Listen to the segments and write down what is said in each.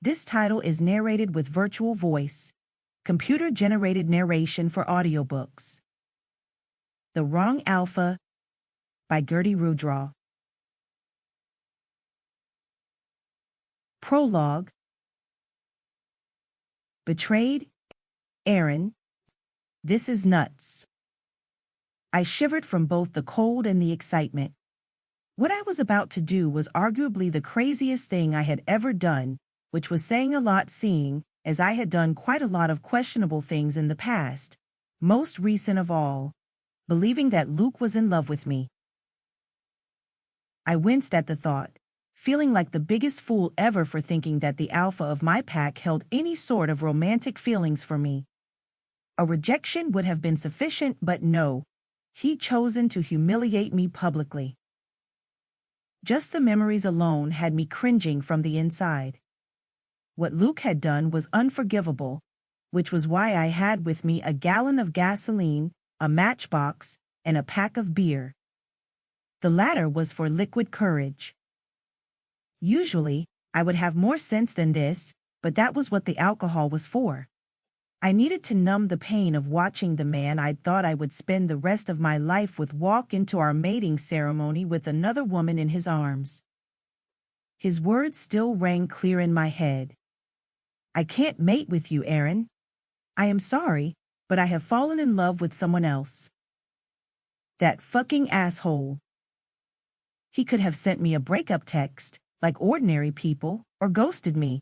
This title is narrated with virtual voice, computer-generated narration for audiobooks. The Wrong Alpha by Gertty Rudraw. Prologue. Betrayed? Aaron, this is nuts. I shivered from both the cold and the excitement. What I was about to do was arguably the craziest thing I had ever done, which was saying a lot seeing as I had done quite a lot of questionable things in the past, most recent of all, believing that Luke was in love with me. I winced at the thought, feeling like the biggest fool ever for thinking that the alpha of my pack held any sort of romantic feelings for me. A rejection would have been sufficient, but no, he'd chosen to humiliate me publicly. Just the memories alone had me cringing from the inside. What Luke had done was unforgivable, which was why I had with me a gallon of gasoline, a matchbox, and a pack of beer. The latter was for liquid courage. Usually, I would have more sense than this, but that was what the alcohol was for. I needed to numb the pain of watching the man I'd thought I would spend the rest of my life with walk into our mating ceremony with another woman in his arms. His words still rang clear in my head. I can't mate with you, Aaron. I am sorry, but I have fallen in love with someone else. That fucking asshole. He could have sent me a breakup text, like ordinary people, or ghosted me.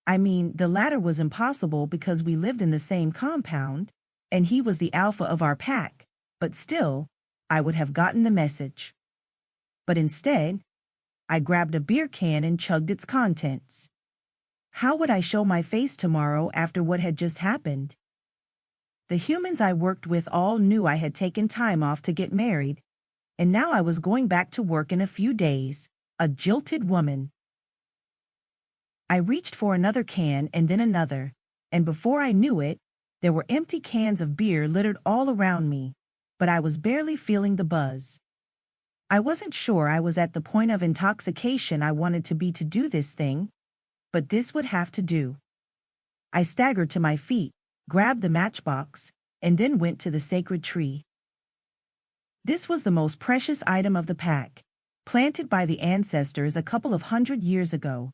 I mean, the latter was impossible because we lived in the same compound, and he was the alpha of our pack, but still, I would have gotten the message. But instead, I grabbed a beer can and chugged its contents. How would I show my face tomorrow after what had just happened? The humans I worked with all knew I had taken time off to get married, and now I was going back to work in a few days, a jilted woman. I reached for another can and then another, and before I knew it, there were empty cans of beer littered all around me, but I was barely feeling the buzz. I wasn't sure I was at the point of intoxication I wanted to be to do this thing, but this would have to do. I staggered to my feet, grabbed the matchbox, and then went to the sacred tree. This was the most precious item of the pack, planted by the ancestors a couple of 100 years ago.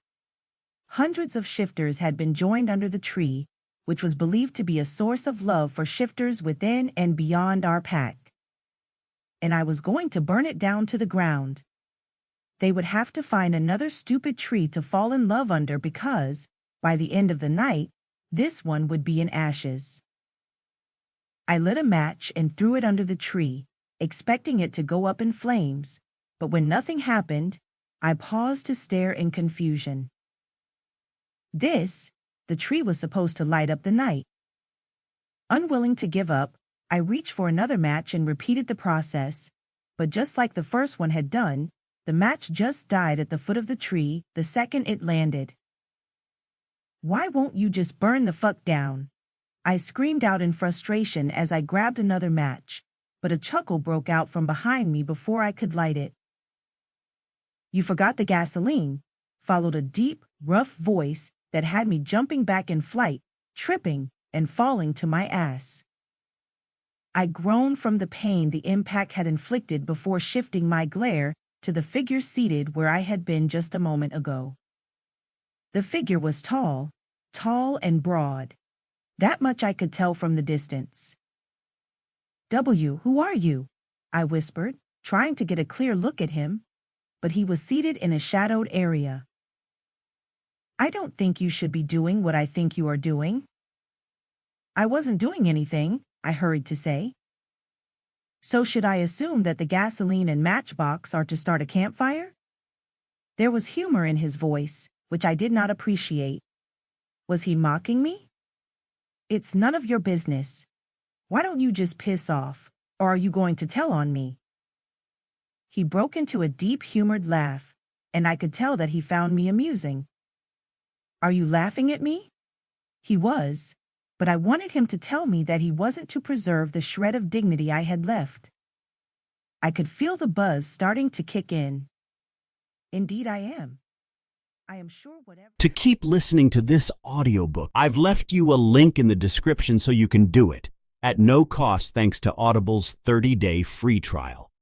Hundreds of shifters had been joined under the tree, which was believed to be a source of love for shifters within and beyond our pack. And I was going to burn it down to the ground. They would have to find another stupid tree to fall in love under because, by the end of the night, this one would be in ashes. I lit a match and threw it under the tree, expecting it to go up in flames, but when nothing happened, I paused to stare in confusion. The tree was supposed to light up the night. Unwilling to give up, I reached for another match and repeated the process, but just like the first one had done, the match just died at the foot of the tree the second it landed. Why won't you just burn the fuck down? I screamed out in frustration as I grabbed another match, but a chuckle broke out from behind me before I could light it. You forgot the gasoline, followed a deep, rough voice that had me jumping back in flight, tripping, and falling to my ass. I groaned from the pain the impact had inflicted before shifting my glare to the figure seated where I had been just a moment ago. The figure was tall and broad. That much I could tell from the distance. Who are you? I whispered, trying to get a clear look at him, but he was seated in a shadowed area. I don't think you should be doing what I think you are doing. I wasn't doing anything, I hurried to say. So should I assume that the gasoline and matchbox are to start a campfire? There was humor in his voice, which I did not appreciate. Was he mocking me? It's none of your business. Why don't you just piss off, or are you going to tell on me? He broke into a deep humored laugh, and I could tell that he found me amusing. Are you laughing at me? He was, but I wanted him to tell me that he wasn't to preserve the shred of dignity I had left. I could feel the buzz starting to kick in. Indeed I am. I am sure whatever. To keep listening to this audiobook, I've left you a link in the description so you can do it at no cost thanks to Audible's 30-day free trial.